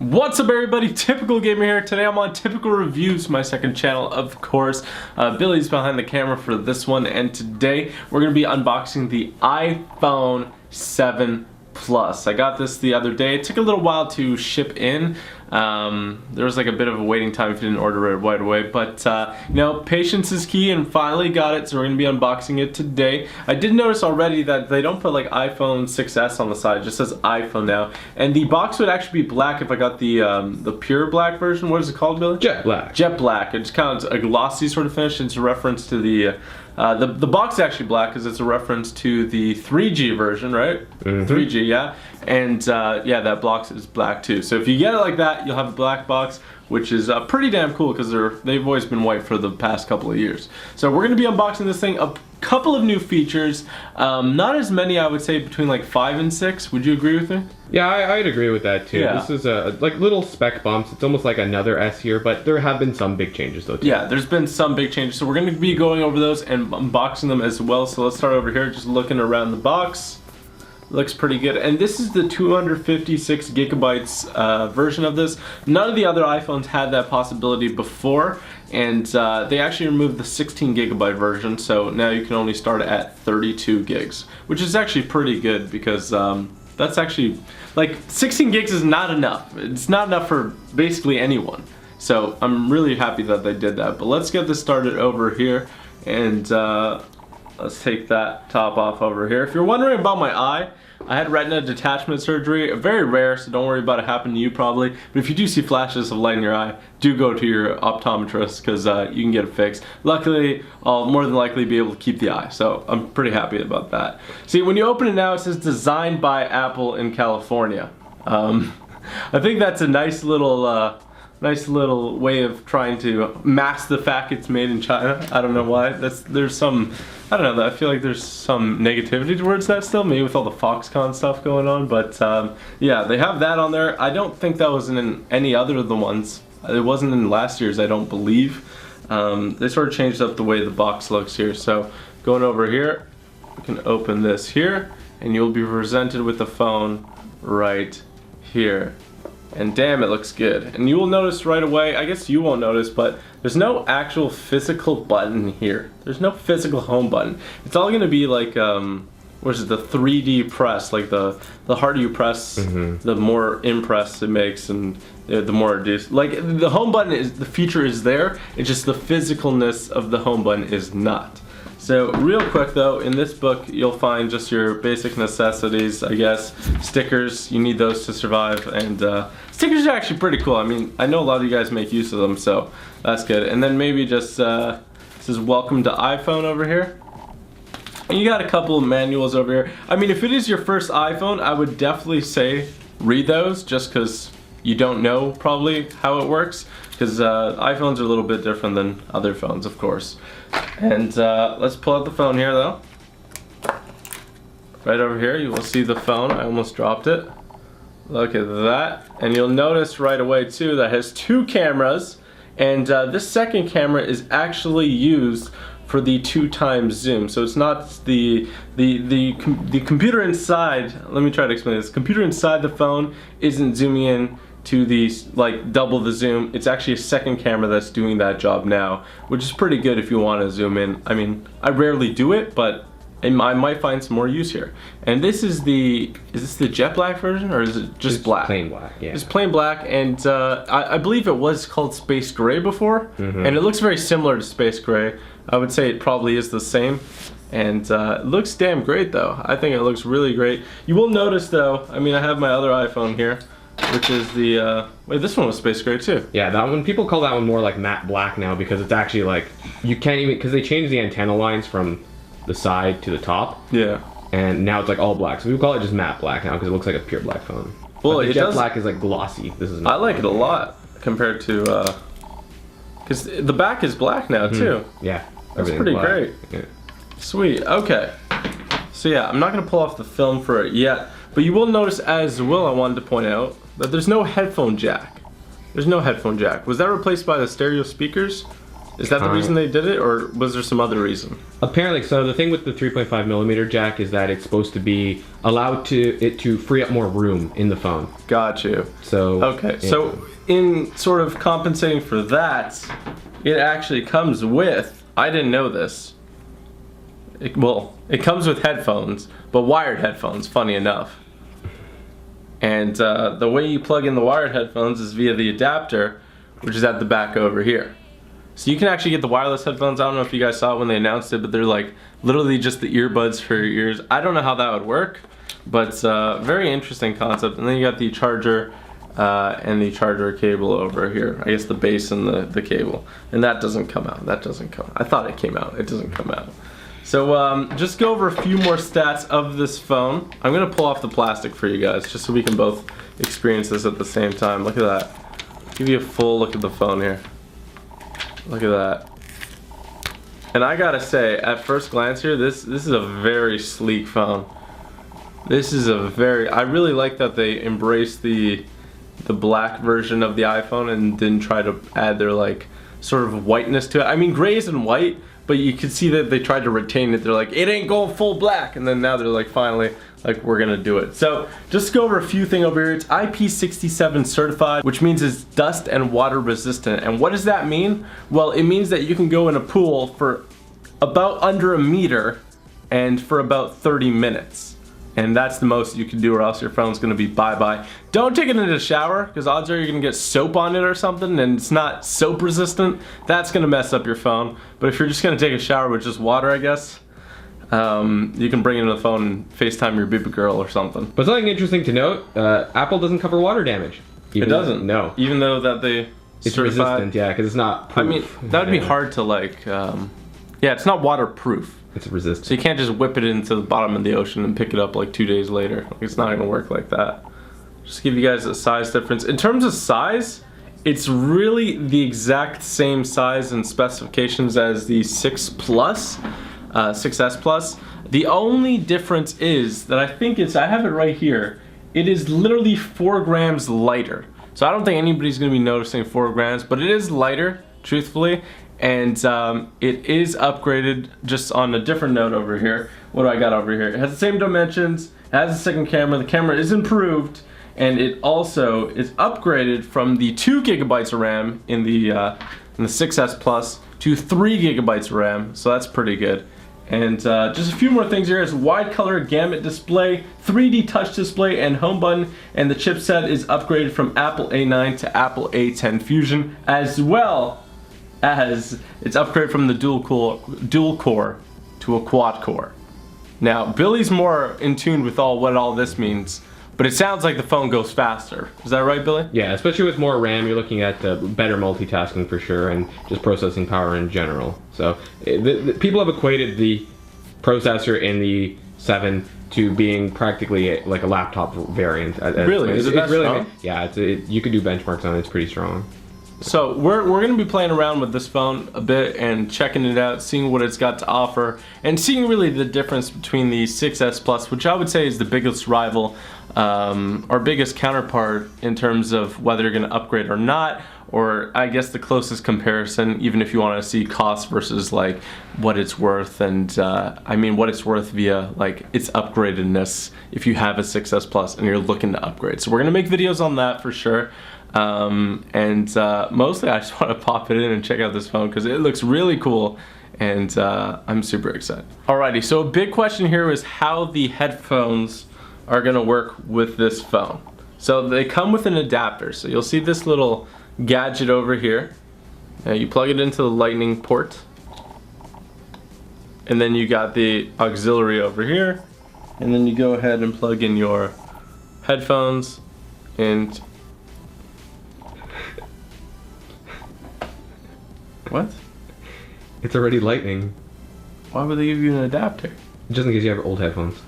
What's up everybody, Typical Gamer here. Today I'm on Typical Reviews, my second channel of course. Billy's behind the camera for this one, and today we're going to be unboxing the iPhone 7 Plus. I got this the other day. It took a little while to ship in. There was like a bit of a waiting time if you didn't order it right away, but you know, patience is key, and finally got it, so we're going to be unboxing it today. I did notice already that they don't put like iPhone 6s on the side, it just says iPhone now, and the box would actually be black if I got the pure black version. What is it called, Billy? Jet black. Jet black. It's kind of a glossy sort of finish. It's a reference to the box is actually black because it's a reference to the 3G version, right? 3G, yeah. And yeah, that box is black too. So if you get it like that, you'll have a black box, which is pretty damn cool because they've always been white for the past couple of years. So we're going to be unboxing this thing. A couple of new features. Not as many, I would say, between like 5 and 6. Would you agree with me? Yeah, I'd agree with that too. Yeah. This is like little spec bumps. It's almost like another S here, but there have been some big changes though too. Yeah, there's been some big changes. So we're going to be going over those and unboxing them as well. So let's start over here, just looking around the box. Looks pretty good, and this is the 256 gigabytes version of this. None of the other iPhones had that possibility before, and they actually removed the 16 gigabyte version, so now you can only start at 32 gigs, which is actually pretty good because that's actually, like, 16 gigs is not enough. It's not enough for basically anyone. So I'm really happy that they did that. But let's get this started over here, and let's take that top off over here. If you're wondering about my eye, I had retina detachment surgery. Very rare, so don't worry about it happening to you probably. But if you do see flashes of light in your eye, do go to your optometrist because you can get it fixed. Luckily, I'll more than likely be able to keep the eye, so I'm pretty happy about that. See, when you open it now, it says designed by Apple in California. I think that's a nice little way of trying to mask the fact it's made in China. I don't know why. There's some, I don't know, I feel like there's some negativity towards that still, maybe with all the Foxconn stuff going on, but yeah, they have that on there. I don't think that was in any other of the ones. It wasn't in last year's, I don't believe. They sort of changed up the way the box looks here. So going over here, we can open this here, and you'll be presented with the phone right here. And damn, it looks good. And you will notice right away, I guess you won't notice, but there's no actual physical button here. There's no physical home button. It's all gonna be like, what is it, the 3D press, like the harder you press, the more impress it makes, and the more it is. Like, the home button the feature is there, it's just the physicalness of the home button is not. So real quick though, in this book you'll find just your basic necessities, I guess. Stickers, you need those to survive, and stickers are actually pretty cool. I mean, I know a lot of you guys make use of them, so that's good. And then maybe just, this is welcome to iPhone over here. And you got a couple of manuals over here. I mean, if it is your first iPhone, I would definitely say read those, just because you don't know probably how it works, because iPhones are a little bit different than other phones, of course. And let's pull out the phone here though. Right over here you will see the phone. I almost dropped it. Look at that. And you'll notice right away too that it has 2 cameras, and this second camera is actually used for the 2x zoom. So it's not the computer inside. Let me try to explain this. The computer inside the phone isn't zooming in to the, like, double the zoom. It's actually a second camera that's doing that job now, which is pretty good if you want to zoom in. I mean, I rarely do it, but I might find some more use here. And this is this the jet black version, or is it just black? Plain black, yeah. It's plain black, and I believe it was called Space Gray before, and it looks very similar to Space Gray. I would say it probably is the same, and it looks damn great though. I think it looks really great. You will notice though, I mean, I have my other iPhone here, which is the, wait, this one was Space Gray too. Yeah, that one, people call that one more like matte black now, because it's actually like, you can't even, because they changed the antenna lines from the side to the top. Yeah. And now it's like all black, so we call it just matte black now, because it looks like a pure black phone. Well, the jet black is like glossy. This is not. I like it a lot compared to, because the back is black now too. Yeah. That's pretty great. Yeah. Sweet, okay. So yeah, I'm not gonna pull off the film for it yet, but you will notice as well, I wanted to point out, that there's no headphone jack. There's no headphone jack. Was that replaced by the stereo speakers? Is that the reason they did it, or was there some other reason? Apparently, so the thing with the 3.5 millimeter jack is that it's supposed to be allowed to free up more room in the phone. Got you. So okay, so in sort of compensating for that, it actually comes with, I didn't know this. It comes with headphones, but wired headphones, funny enough. And the way you plug in the wired headphones is via the adapter, which is at the back over here. So you can actually get the wireless headphones. I don't know if you guys saw it when they announced it, but they're like literally just the earbuds for your ears. I don't know how that would work, but very interesting concept. And then you got the charger and the charger cable over here. I guess the base and the cable. And that doesn't come out. That doesn't come out. I thought it came out. It doesn't come out. So just go over a few more stats of this phone. I'm gonna pull off the plastic for you guys just so we can both experience this at the same time. Look at that. Give you a full look at the phone here. Look at that. And I gotta say, at first glance here, this is a very sleek phone. This is I really like that they embraced the black version of the iPhone and didn't try to add their like sort of whiteness to it. I mean, gray isn't white, but you can see that they tried to retain it. They're like, it ain't going full black, and then now they're like, finally, like, we're gonna do it. So just go over a few things over here. It's IP67 certified, which means it's dust and water resistant. And what does that mean? Well, it means that you can go in a pool for about under a meter and for about 30 minutes. And that's the most you can do, or else your phone's gonna be bye-bye. Don't take it in the shower, because odds are you're gonna get soap on it or something, and it's not soap resistant. That's gonna mess up your phone. But if you're just gonna take a shower with just water, I guess, you can bring it in the phone and FaceTime your baby girl or something. But something interesting to note, Apple doesn't cover water damage. It doesn't? No. Even though that they It's certified? resistant, yeah, because it's not proof. I mean, that would be hard to like, yeah, it's not waterproof. It's resistant. So you can't just whip it into the bottom of the ocean and pick it up like 2 days later. Like, it's not gonna work like that. Just give you guys a size difference. In terms of size, it's really the exact same size and specifications as the 6 Plus, 6S Plus. The only difference is that I have it right here. It is literally 4 grams lighter. So I don't think anybody's gonna be noticing 4 grams, but it is lighter, truthfully. And it is upgraded just on a different note over here. What do I got over here? It has the same dimensions, it has a second camera, the camera is improved, and it also is upgraded from the 2 gigabytes of RAM in the 6S Plus to 3 gigabytes of RAM, so that's pretty good. And just a few more things here. It's wide color gamut display, 3D touch display, and home button, and the chipset is upgraded from Apple A9 to Apple A10 Fusion, as well as it's upgraded from the dual core to a quad core. Now, Billy's more in tune with what all this means, but it sounds like the phone goes faster. Is that right, Billy? Yeah, especially with more RAM, you're looking at better multitasking for sure, and just processing power in general. So people have equated the processor in the 7 to being practically like a laptop variant. Really? Is it that strong? Yeah, you could do benchmarks on it. It's pretty strong. So we're going to be playing around with this phone a bit and checking it out, seeing what it's got to offer, and seeing really the difference between the 6S Plus, which I would say is the biggest rival, or biggest counterpart in terms of whether you're going to upgrade or not, or I guess the closest comparison, even if you want to see cost versus like what it's worth, and I mean what it's worth via like its upgradedness if you have a 6S Plus and you're looking to upgrade. So we're going to make videos on that for sure. Mostly I just want to pop it in and check out this phone because it looks really cool, and I'm super excited. Alrighty, so a big question here is how the headphones are gonna work with this phone. So they come with an adapter, so you'll see this little gadget over here. You plug it into the lightning port, and then you got the auxiliary over here, and then you go ahead and plug in your headphones. And what? It's already lightning. Why would they give you an adapter? Just in case you have old headphones.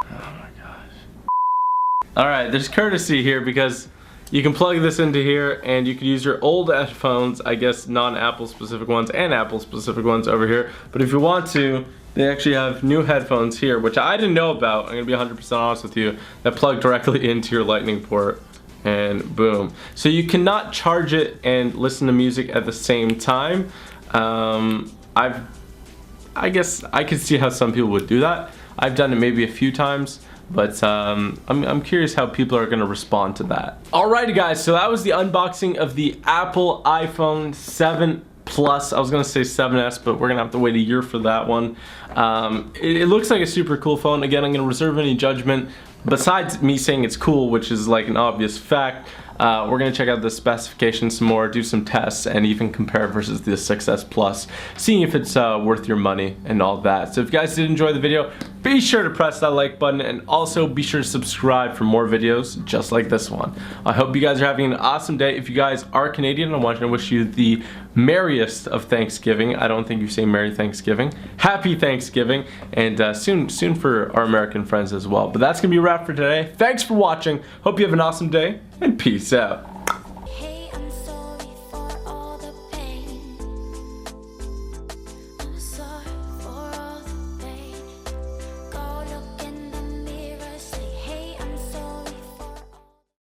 Oh my gosh. Alright, there's courtesy here because you can plug this into here and you can use your old headphones, I guess non-Apple specific ones and Apple specific ones over here. But if you want to, they actually have new headphones here, which I didn't know about, I'm gonna be 100% honest with you, that plug directly into your lightning port. And boom. So you cannot charge it and listen to music at the same time. I guess I could see how some people would do that. I've done it maybe a few times, but I'm curious how people are gonna respond to that. Alrighty guys, so that was the unboxing of the Apple iPhone 7 Plus. I was gonna say 7S, but we're gonna have to wait a year for that one. It looks like a super cool phone. Again, I'm gonna reserve any judgment. Besides me saying it's cool, which is like an obvious fact, we're gonna check out the specifications some more, do some tests, and even compare versus the 6S Plus, seeing if it's worth your money and all that. So if you guys did enjoy the video, be sure to press that like button, and also be sure to subscribe for more videos just like this one. I hope you guys are having an awesome day. If you guys are Canadian, I want to wish you the merriest of Thanksgiving. I don't think you say Merry Thanksgiving. Happy Thanksgiving, and soon for our American friends as well. But that's gonna be a wrap for today. Thanks for watching. Hope you have an awesome day, and peace out.